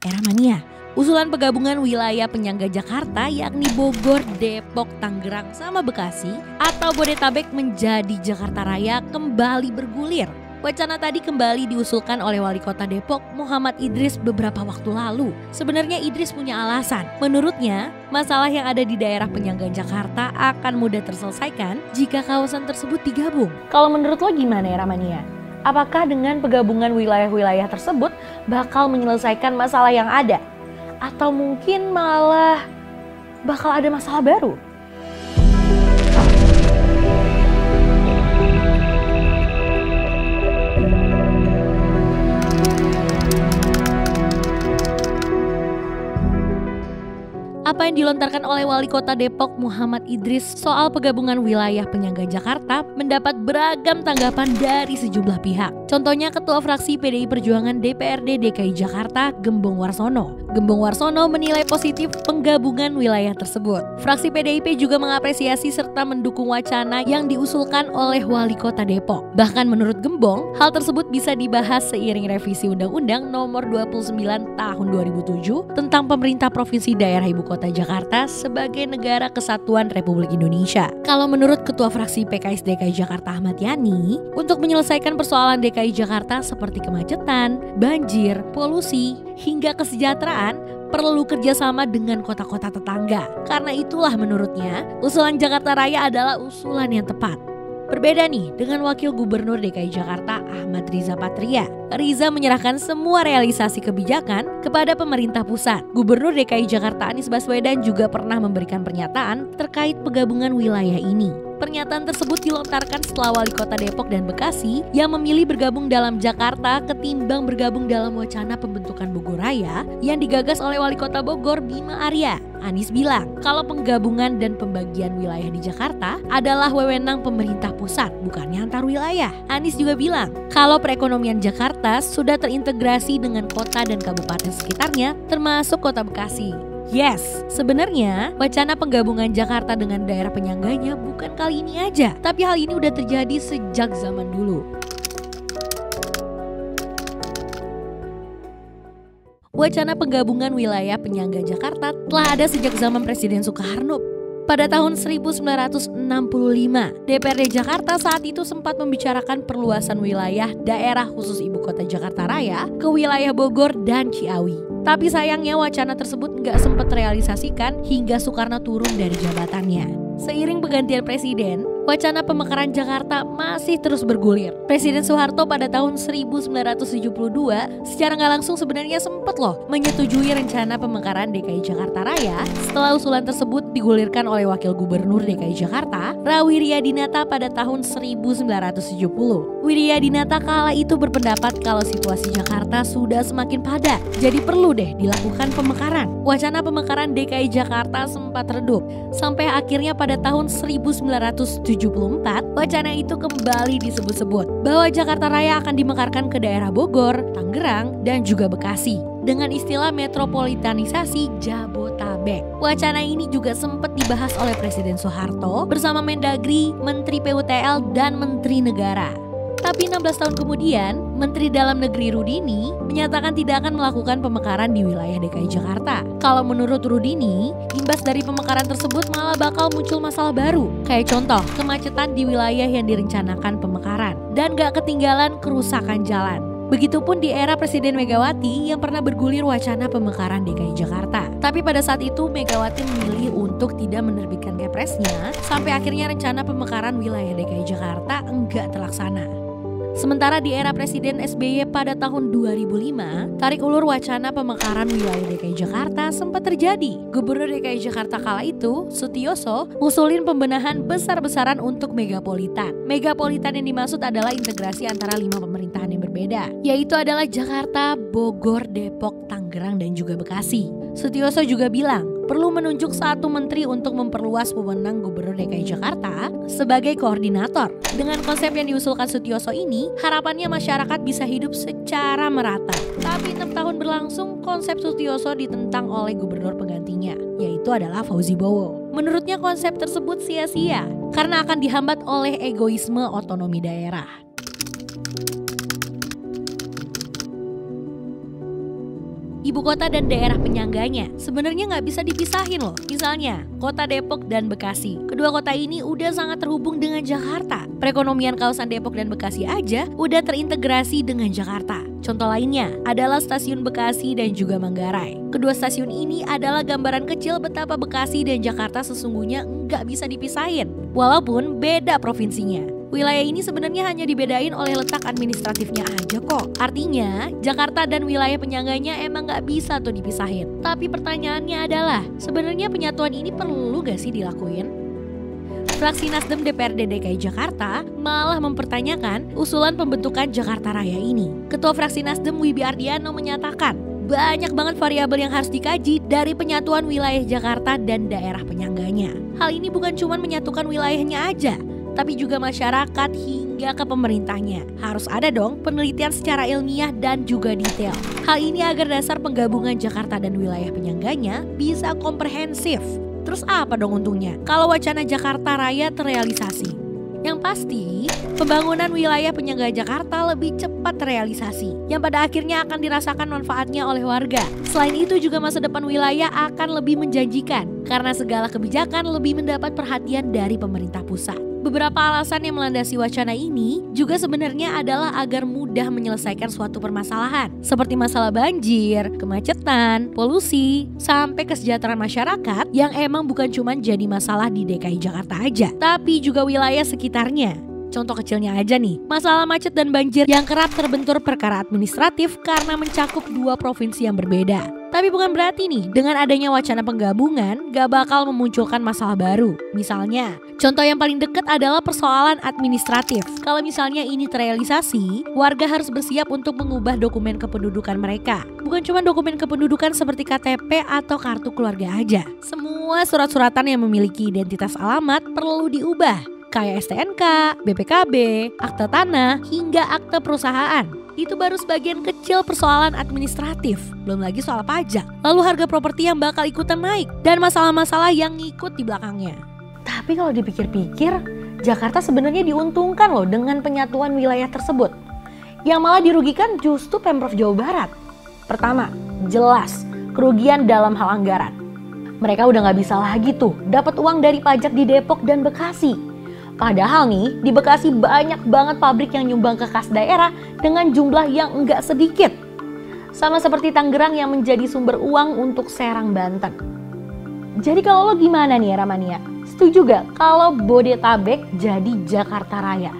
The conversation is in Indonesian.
Era mania. Usulan penggabungan wilayah penyangga Jakarta yakni Bogor, Depok, Tangerang, sama Bekasi atau Bodetabek menjadi Jakarta Raya kembali bergulir. Wacana tadi kembali diusulkan oleh Wali Kota Depok Muhammad Idris beberapa waktu lalu. Sebenarnya Idris punya alasan. Menurutnya, masalah yang ada di daerah penyangga Jakarta akan mudah terselesaikan jika kawasan tersebut digabung. Kalau menurut lo gimana ya Ramania? Apakah dengan penggabungan wilayah-wilayah tersebut bakal menyelesaikan masalah yang ada? Atau mungkin malah bakal ada masalah baru? Apa yang dilontarkan oleh Wali Kota Depok Muhammad Idris soal penggabungan wilayah penyangga Jakarta mendapat beragam tanggapan dari sejumlah pihak. Contohnya Ketua Fraksi PDI Perjuangan DPRD DKI Jakarta Gembong Warsono. Gembong Warsono menilai positif penggabungan wilayah tersebut. Fraksi PDIP juga mengapresiasi serta mendukung wacana yang diusulkan oleh Wali Kota Depok. Bahkan menurut Gembong, hal tersebut bisa dibahas seiring revisi Undang-Undang Nomor 29 Tahun 2007 tentang Pemerintah Provinsi Daerah Ibu Kota Jakarta sebagai Negara Kesatuan Republik Indonesia. Kalau menurut Ketua Fraksi PKS DKI Jakarta Ahmad Yani, untuk menyelesaikan persoalan DKI Jakarta seperti kemacetan, banjir, polusi, hingga kesejahteraan, perlu kerjasama dengan kota-kota tetangga. Karena itulah menurutnya, usulan Jakarta Raya adalah usulan yang tepat. Berbeda nih dengan Wakil Gubernur DKI Jakarta Ahmad Riza Patria. Riza menyerahkan semua realisasi kebijakan kepada pemerintah pusat. Gubernur DKI Jakarta Anies Baswedan juga pernah memberikan pernyataan terkait penggabungan wilayah ini. Pernyataan tersebut dilontarkan setelah Wali Kota Depok dan Bekasi yang memilih bergabung dalam Jakarta ketimbang bergabung dalam wacana pembentukan Bogor Raya yang digagas oleh Wali Kota Bogor Bima Arya. Anies bilang kalau penggabungan dan pembagian wilayah di Jakarta adalah wewenang pemerintah pusat, bukannya antar wilayah. Anies juga bilang kalau perekonomian Jakarta sudah terintegrasi dengan kota dan kabupaten sekitarnya termasuk kota Bekasi. Yes, sebenarnya wacana penggabungan Jakarta dengan daerah penyangganya bukan kali ini aja, tapi hal ini udah terjadi sejak zaman dulu. Wacana penggabungan wilayah penyangga Jakarta telah ada sejak zaman Presiden Soekarno. Pada tahun 1965, DPRD Jakarta saat itu sempat membicarakan perluasan wilayah daerah khusus Ibu Kota Jakarta Raya ke wilayah Bogor dan Ciawi. Tapi sayangnya wacana tersebut nggak sempat realisasikan hingga Soekarno turun dari jabatannya. Seiring pergantian presiden, wacana pemekaran Jakarta masih terus bergulir. Presiden Soeharto pada tahun 1972 secara nggak langsung sebenarnya sempat loh menyetujui rencana pemekaran DKI Jakarta Raya setelah usulan tersebut digulirkan oleh Wakil Gubernur DKI Jakarta, Wiryadinata pada tahun 1970. Wiryadinata kala itu berpendapat kalau situasi Jakarta sudah semakin padat, jadi perlu deh dilakukan pemekaran. Wacana pemekaran DKI Jakarta sempat redup, sampai akhirnya pada tahun 1974 wacana itu kembali disebut-sebut bahwa Jakarta Raya akan dimekarkan ke daerah Bogor, Tangerang, dan juga Bekasi dengan istilah metropolitanisasi Jabotabek. Wacana ini juga sempat dibahas oleh Presiden Soeharto bersama Mendagri, Menteri PUTL, dan Menteri Negara. Tapi 16 tahun kemudian, Menteri Dalam Negeri Rudini menyatakan tidak akan melakukan pemekaran di wilayah DKI Jakarta. Kalau menurut Rudini, imbas dari pemekaran tersebut malah bakal muncul masalah baru. Kayak contoh, kemacetan di wilayah yang direncanakan pemekaran. Dan gak ketinggalan kerusakan jalan. Begitupun di era Presiden Megawati yang pernah bergulir wacana pemekaran DKI Jakarta. Tapi pada saat itu Megawati memilih untuk tidak menerbitkan kepresnya sampai akhirnya rencana pemekaran wilayah DKI Jakarta enggak terlaksana. Sementara di era Presiden SBY pada tahun 2005, tarik ulur wacana pemekaran wilayah DKI Jakarta sempat terjadi. Gubernur DKI Jakarta kala itu, Sutioso, ngusulin pembenahan besar-besaran untuk megapolitan. Megapolitan yang dimaksud adalah integrasi antara 5 pemerintahan yang berbeda, yaitu adalah Jakarta, Bogor, Depok, Tangerang, dan juga Bekasi. Sutioso juga bilang perlu menunjuk satu menteri untuk memperluas wewenang Gubernur DKI Jakarta sebagai koordinator. Dengan konsep yang diusulkan Sutioso ini, harapannya masyarakat bisa hidup secara merata. Tapi 6 tahun berlangsung, konsep Sutioso ditentang oleh gubernur penggantinya, yaitu adalah Fauzi Bowo. Menurutnya konsep tersebut sia-sia karena akan dihambat oleh egoisme otonomi daerah. Ibu kota dan daerah penyangganya sebenarnya nggak bisa dipisahin loh. Misalnya, kota Depok dan Bekasi. Kedua kota ini udah sangat terhubung dengan Jakarta. Perekonomian kawasan Depok dan Bekasi aja udah terintegrasi dengan Jakarta. Contoh lainnya adalah stasiun Bekasi dan juga Manggarai. Kedua stasiun ini adalah gambaran kecil betapa Bekasi dan Jakarta sesungguhnya nggak bisa dipisahin, walaupun beda provinsinya. Wilayah ini sebenarnya hanya dibedain oleh letak administratifnya aja kok. Artinya, Jakarta dan wilayah penyangganya emang gak bisa tuh dipisahin. Tapi pertanyaannya adalah, sebenarnya penyatuan ini perlu gak sih dilakuin? Fraksi Nasdem DPRD DKI Jakarta malah mempertanyakan usulan pembentukan Jakarta Raya ini. Ketua fraksi Nasdem Wibi Ardiano menyatakan, banyak banget variabel yang harus dikaji dari penyatuan wilayah Jakarta dan daerah penyangganya. Hal ini bukan cuma menyatukan wilayahnya aja, tapi juga masyarakat hingga ke pemerintahnya. Harus ada dong penelitian secara ilmiah dan juga detail. Hal ini agar dasar penggabungan Jakarta dan wilayah penyangganya bisa komprehensif. Terus apa dong untungnya kalau wacana Jakarta Raya terrealisasi? Yang pasti, pembangunan wilayah penyangga Jakarta lebih cepat terrealisasi, yang pada akhirnya akan dirasakan manfaatnya oleh warga. Selain itu juga masa depan wilayah akan lebih menjanjikan, karena segala kebijakan lebih mendapat perhatian dari pemerintah pusat. Beberapa alasan yang melandasi wacana ini juga sebenarnya adalah agar mudah menyelesaikan suatu permasalahan, seperti masalah banjir, kemacetan, polusi, sampai kesejahteraan masyarakat yang emang bukan cuma jadi masalah di DKI Jakarta aja, tapi juga wilayah sekitarnya. Contoh kecilnya aja nih, masalah macet dan banjir yang kerap terbentur perkara administratif karena mencakup dua provinsi yang berbeda. Tapi bukan berarti nih, dengan adanya wacana penggabungan gak bakal memunculkan masalah baru. Misalnya, contoh yang paling dekat adalah persoalan administratif. Kalau misalnya ini terrealisasi, warga harus bersiap untuk mengubah dokumen kependudukan mereka. Bukan cuma dokumen kependudukan seperti KTP atau kartu keluarga aja. Semua surat-suratan yang memiliki identitas alamat perlu diubah, kayak STNK, BPKB, akta tanah, hingga akta perusahaan. Itu baru sebagian kecil persoalan administratif, belum lagi soal pajak. Lalu harga properti yang bakal ikutan naik, dan masalah-masalah yang ngikut di belakangnya. Tapi kalau dipikir-pikir, Jakarta sebenarnya diuntungkan loh dengan penyatuan wilayah tersebut. Yang malah dirugikan justru Pemprov Jawa Barat. Pertama, jelas kerugian dalam hal anggaran. Mereka udah gak bisa lagi tuh dapat uang dari pajak di Depok dan Bekasi. Padahal nih, di Bekasi banyak banget pabrik yang nyumbang ke kas daerah dengan jumlah yang enggak sedikit. Sama seperti Tangerang yang menjadi sumber uang untuk Serang, Banten. Jadi kalau lo gimana nih Ramania? Setuju gak kalau Bodetabek jadi Jakarta Raya?